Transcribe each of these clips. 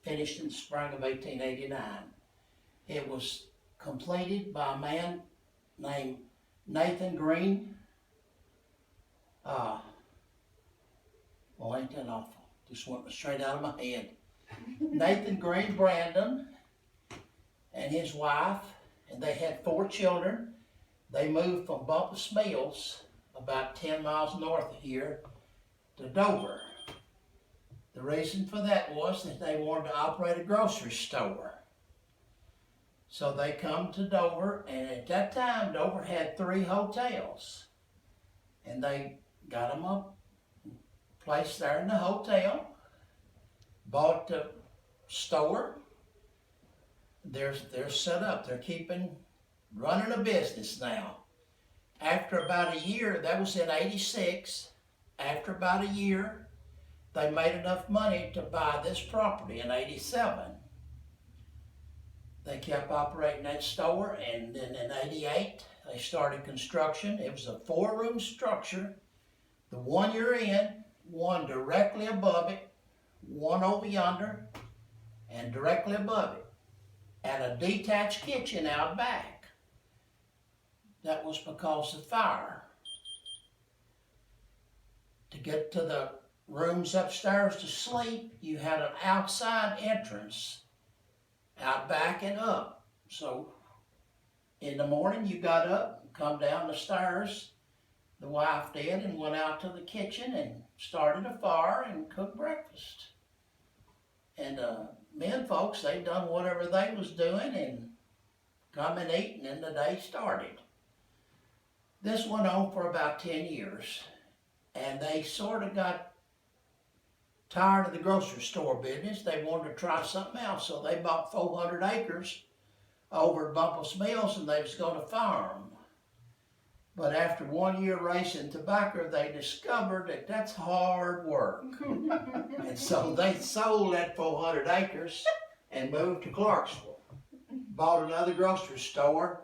finished in the spring of 1889. It was completed by a man named Nathan Green. Well, ain't that awful? Just went straight out of my head. Nathan Green Brandon and his wife, and they had 4 children. They moved from Bumpus Mills, about 10 miles north of here, to Dover. The reason for that was that they wanted to operate a grocery store. So they come to Dover, and at that time, Dover had 3 hotels. And they got them a place there in the hotel, bought the store. They're set up, they're running a business now. After about a year, that was in '86, after about a year, they made enough money to buy this property in '87. They kept operating that store, and then in '88, they started construction. It was a 4-room structure. The one you're in, one directly above it, one over yonder, and directly above it, and a detached kitchen out back. That was because of fire. To get to the rooms upstairs to sleep, you had an outside entrance out back and up. So in the morning you got up, come down the stairs, the wife did, and went out to the kitchen and started a fire and cooked breakfast. And men folks, they done whatever they was doing and come and eat, and then the day started. This went on for about 10 years, and they sort of got tired of the grocery store business. They wanted to try something else, so they bought 400 acres over at Bumpus Mills, and they was going to farm. But after 1 year raising tobacco, they discovered that that's hard work. And so they sold that 400 acres and moved to Clarksville. Bought another grocery store.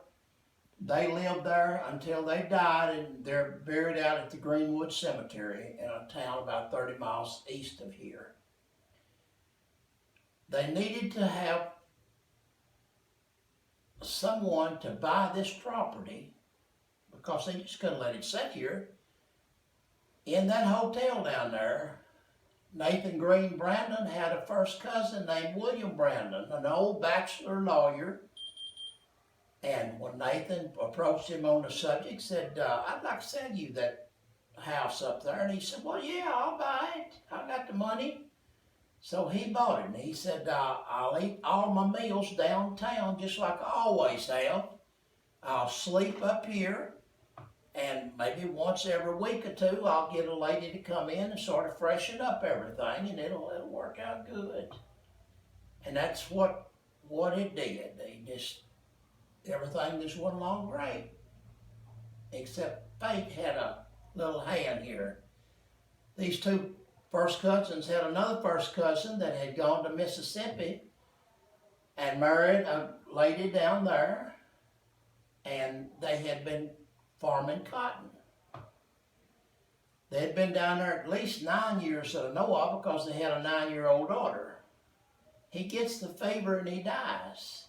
They lived there until they died, and they're buried out at the Greenwood Cemetery in a town about 30 miles east of here. They needed to have someone to buy this property because they just couldn't let it sit here. In that hotel down there, Nathan Green Brandon had a first cousin named William Brandon, an old bachelor lawyer. And when Nathan approached him on the subject, said, I'd like to sell you that house up there. And he said, well, yeah, I'll buy it. I got the money. So he bought it. And he said, I'll eat all my meals downtown just like I always have. I'll sleep up here. And maybe once every week or two, I'll get a lady to come in and sort of freshen up everything, and it'll work out good. And that's what it did. Everything just went along great, except fate had a little hand here. These 2 first cousins had another first cousin that had gone to Mississippi and married a lady down there, and they had been farming cotton. They had been down there at least 9 years that I know of, because they had a 9-year-old daughter. He gets the fever and he dies.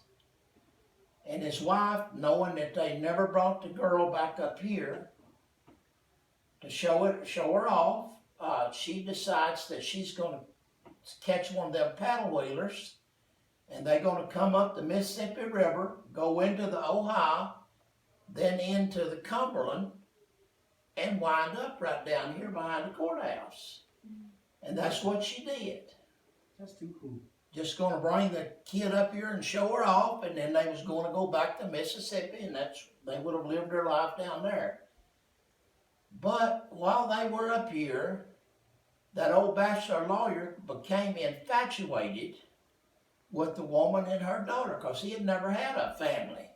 And his wife, knowing that they never brought the girl back up here to show her off, she decides that she's going to catch one of them paddle wheelers, and they're going to come up the Mississippi River, go into the Ohio, then into the Cumberland, and wind up right down here behind the courthouse. And that's what she did. That's too cool. Just going to bring the kid up here and show her off, and then they was going to go back to Mississippi, and they would have lived their life down there. But while they were up here, that old bachelor lawyer became infatuated with the woman and her daughter, because he had never had a family.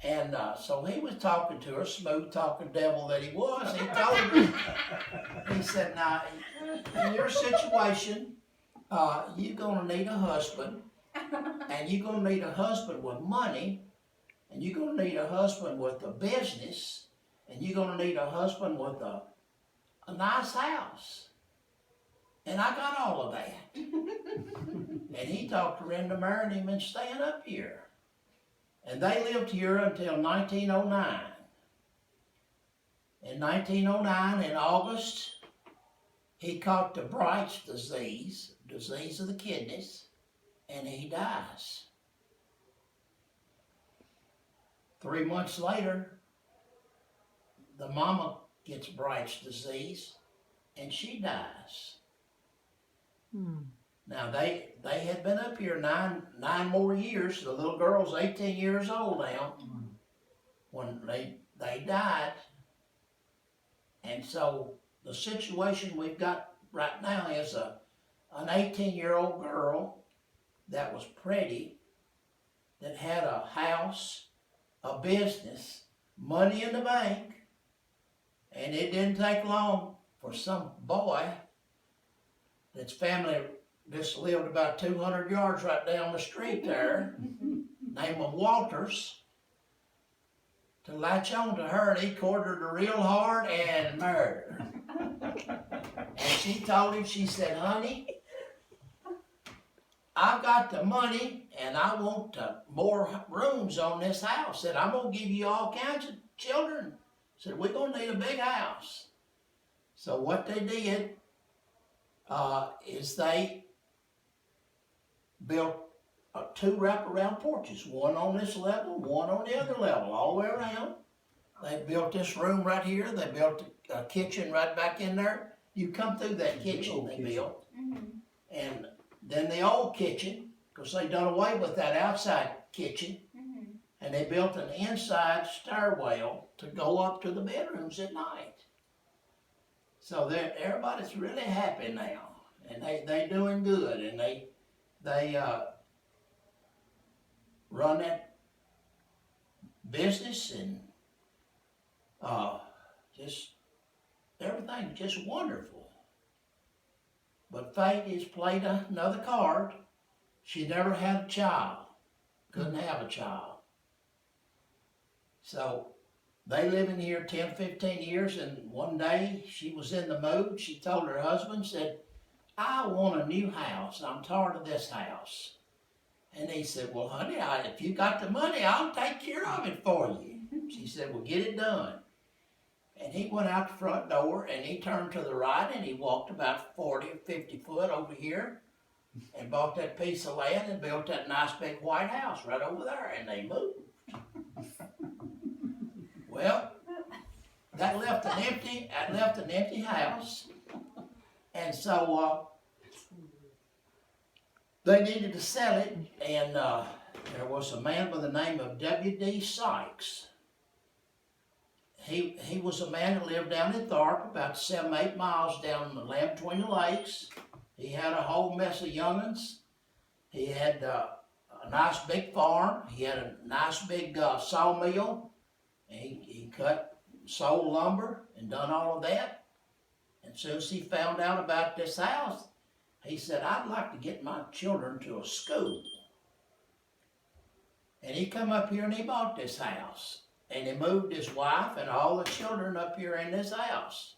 And so he was talking to her, smooth-talking devil that he was. He told her, he said, now, in your situation, you're going to need a husband, and you're going to need a husband with money, and you're going to need a husband with a business, and you're going to need a husband with a nice house. And I got all of that. he talked her into marrying him and staying up here. And they lived here until 1909. In 1909, in August, he caught the Bright's disease of the kidneys, and he dies. 3 months later, the mama gets Bright's disease, and she dies. Now, they had been up here nine more years. The little girl's 18 years old now when they died. And so the situation we've got right now is an 18-year-old girl that was pretty, that had a house, a business, money in the bank, and it didn't take long for some boy that's family just lived about 200 yards right down the street there, name of Walters, to latch on to her, and he courted her real hard and married her. And she told him, she said, honey, I've got the money and I want more rooms on this house. Said, I'm going to give you all kinds of children. Said, we're going to need a big house. So what they did is they built two wraparound porches, one on this level, one on the other level, all the way around. They built this room right here. They built a kitchen right back in there. You come through that kitchen they built. And then the old kitchen, because they done away with that outside kitchen, and they built an inside stairwell to go up to the bedrooms at night. So everybody's really happy now, and they doing good, and they run that business, and just everything just wonderful. But fate has played another card. She never had a child, couldn't have a child. So they live in here 10, 15 years, and one day she was in the mood. She told her husband, said, I want a new house. I'm tired of this house. And he said, well, honey, if you got the money, I'll take care of it for you. She said, well, get it done. And he went out the front door, and he turned to the right, and he walked about 40 or 50 foot over here and bought that piece of land and built that nice big white house right over there, and they moved. Well, that left an empty house, and so they needed to sell it, and there was a man by the name of W.D. Sykes. He was a man who lived down in Tharp, about 7-8 miles down the land between the lakes. He had a whole mess of young'uns. He had a nice big farm. He had a nice big sawmill. He sold lumber and done all of that. And as soon as he found out about this house, he said, I'd like to get my children to a school. And he come up here and he bought this house. And he moved his wife and all the children up here in this house.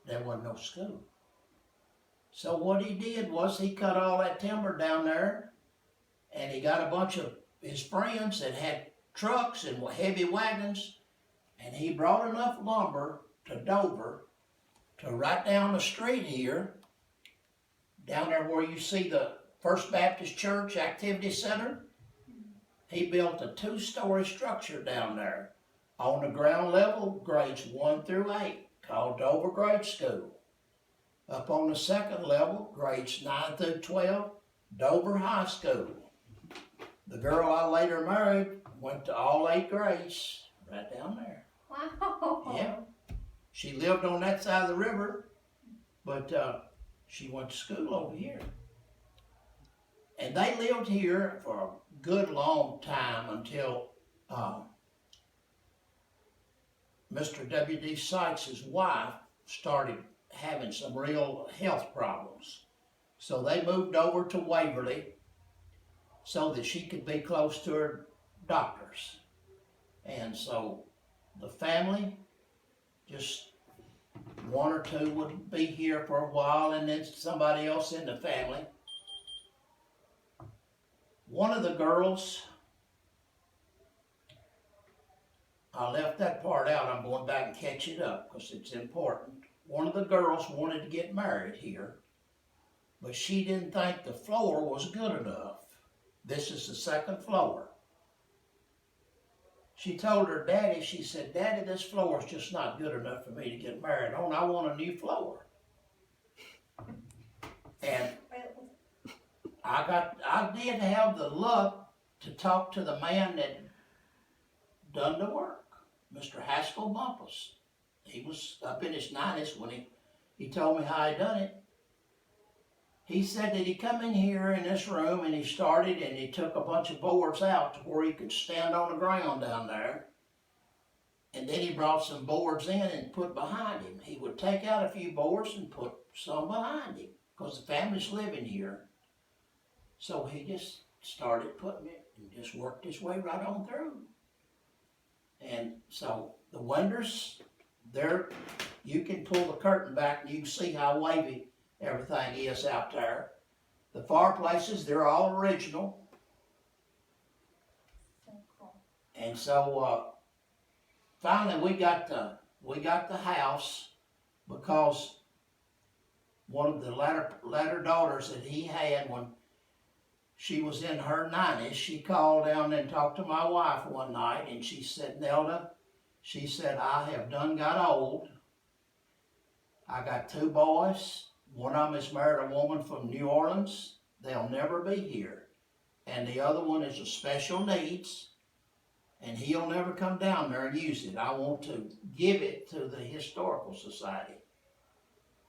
There wasn't no school. So what he did was he cut all that timber down there, and he got a bunch of his friends that had trucks and heavy wagons, and he brought enough lumber to Dover to right down the street here, down there where you see the First Baptist Church Activity Center. He built a 2-story structure down there. On the ground level, grades 1 through 8, called Dover Grade School. Up on the second level, grades 9 through 12, Dover High School. The girl I later married went to all 8 grades right down there. Wow. Yeah. She lived on that side of the river, but she went to school over here. And they lived here for a good long time until Mr. W.D. Sykes' wife started having some real health problems. So they moved over to Waverly so that she could be close to her doctors. And so the family just one or two would be here for a while, and then somebody else in the family. One of the girls, I left that part out. I'm going back and catch it up because it's important. One of the girls wanted to get married here, but she didn't think the floor was good enough. This is the second floor. She told her daddy, she said, "Daddy, this floor is just not good enough for me to get married on. I want a new floor." And I did have the luck to talk to the man that done the work, Mr. Haskell Bumpus. He was up in his 90s when he told me how he done it. He said that he come in here in this room and he started and he took a bunch of boards out to where he could stand on the ground down there. And then he brought some boards in and put behind him. He would take out a few boards and put some behind him because the family's living here. So he just started putting it and just worked his way right on through. And so the windows, there, you can pull the curtain back and you can see how wavy everything is out there. The fireplaces, they're all original. So cool. And so finally we got the house because one of the latter daughters that he had, when she was in her 90s, she called down and talked to my wife one night, and she said, "Nelda," she said, "I have done got old. I got 2 boys. One of them is married a woman from New Orleans. They'll never be here. And the other one is a special needs, and he'll never come down there and use it. I want to give it to the Historical Society."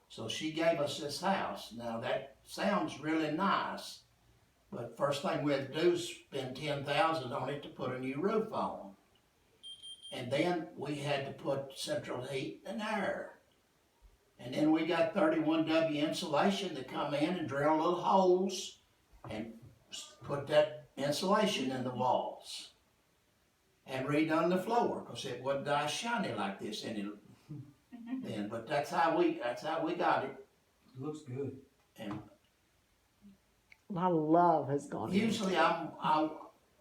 So she gave us this house. Now that sounds really nice, but first thing we had to do is spend $10,000 on it to put a new roof on. And then we had to put central heat and air. And then we got 31W insulation to come in and drill little holes and put that insulation in the walls. And redone the floor, because it wasn't nice shiny like this any then. But that's how we got it. It looks good. And A lot of love has gone in. usually of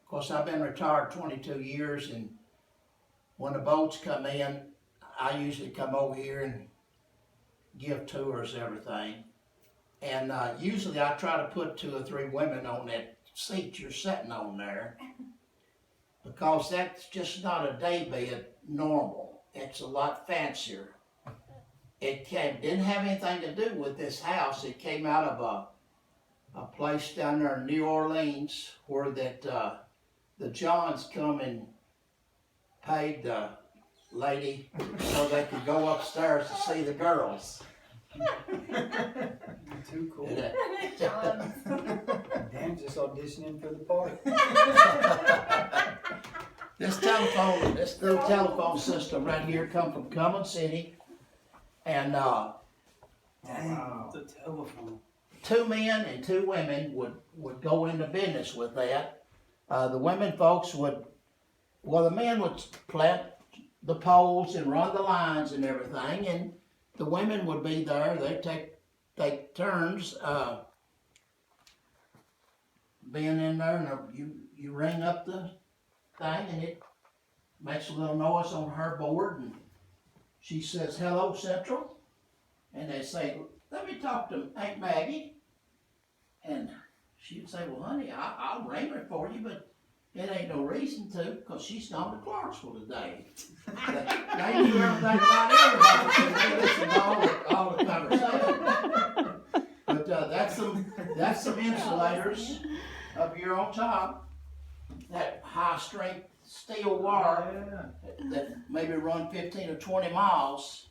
course I've been retired 22 years, and when the boats come in, I usually come over here and give tours, everything. And usually I try to put 2 or 3 women on that seat you're sitting on there, because that's just not a day bed normal. It's a lot fancier. It didn't have anything to do with this house. It came out of a place down there in New Orleans where that the Johns come and paid the lady so they could go upstairs to see the girls. Too cool. John. Dan just auditioning for the part. This little telephone system right here come from Cummins City, and Dang, the telephone. 2 men and 2 women would go into business with that. The women folks the men would plant the poles and run the lines and everything, and the women would be there. They'd take turns being in there, and you ring up the thing, and it makes a little noise on her board, and she says, "Hello, Central," and they say, "Let me talk to Aunt Maggie," and she'd say, "Well, honey, I'll ring her for you, but it ain't no reason to, because she's gone to Clarksville today." They knew everything about everybody, so they listened to all the conversation. But that's some insulators up here on top. That high strength steel wire that maybe run 15 or 20 miles.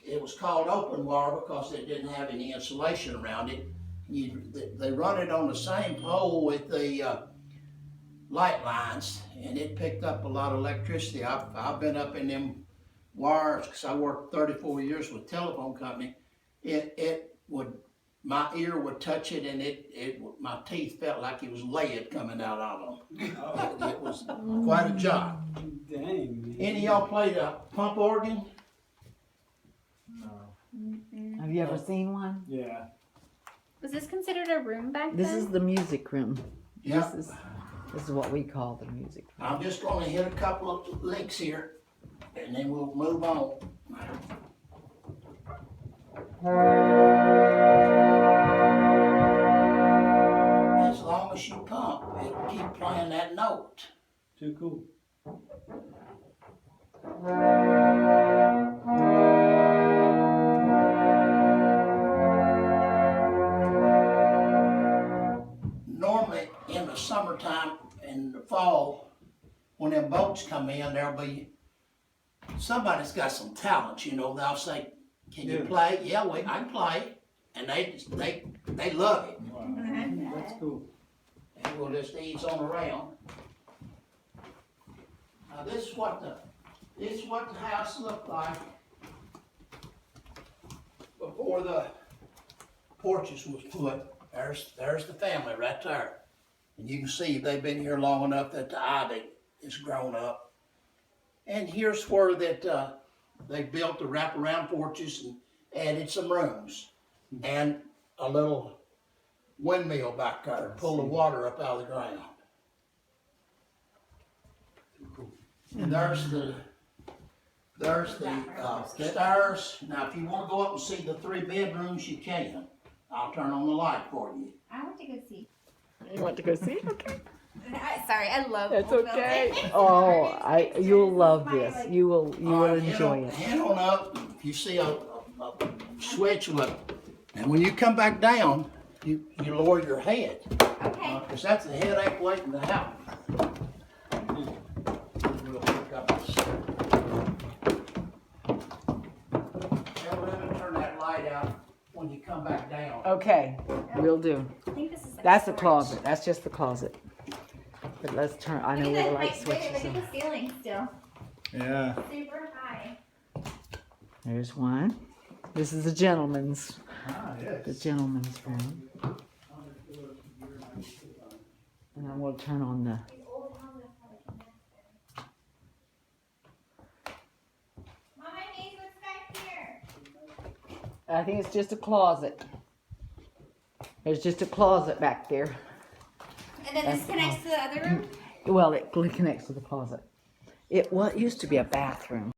It was called open wire because it didn't have any insulation around it. They run it on the same pole with the light lines, and it picked up a lot of electricity. I've been up in them wires because I worked 34 years with a telephone company. My ear would touch it, and my teeth felt like it was lead coming out of them. It was quite a job. Dang, man. Any of y'all play the pump organ? Have you ever seen one? Yeah. Was this considered a room back This then? is the music room. Yeah. This is what we call the music room. I'm just gonna hit a couple of links here, and then we'll move on. As long as you pump, it'll keep playing that note. Too cool. Normally, in the summertime, in the fall, when them boats come in, there'll be, somebody's got some talent, you know, they'll say, can you Yeah. play? Yeah, I can play. And they love it. Wow. That's cool. And we'll just ease on around. Now this is what the house looked like before the porches was put. There's the family right there. And you can see they've been here long enough that the ivy is grown up. And here's where that they built the wraparound porches and added some rooms and a little windmill back there to pull the water up out of the ground. And there's the stairs. Now, if you want to go up and see the 3 bedrooms, you can. I'll turn on the light for you. I want to go see. You want to go see? Okay. Sorry, I love That's old okay. buildings. Oh, you'll love this. You will All right, enjoy it. Head on up. You see a switch with, and when you come back down, you lower your head. Okay. Because that's a headache waiting to happen. We'll pick up the stairs. Tell them to turn that light out when you come back down. Okay, we'll do. I think this is like That's the storage. closet. That's just the closet. But let's turn. I know Look where the at light that, switches look are. at the ceiling still. Yeah. Super high. There's one. This is the gentleman's. Ah, The yes. gentleman's room. And I'm going to turn on the. These old houses probably connected. Mama Hays, what's back here? I think it's just a closet. There's just a closet back there. And then this That's connects to the other room? Well, it connects to the closet. It used to be a bathroom.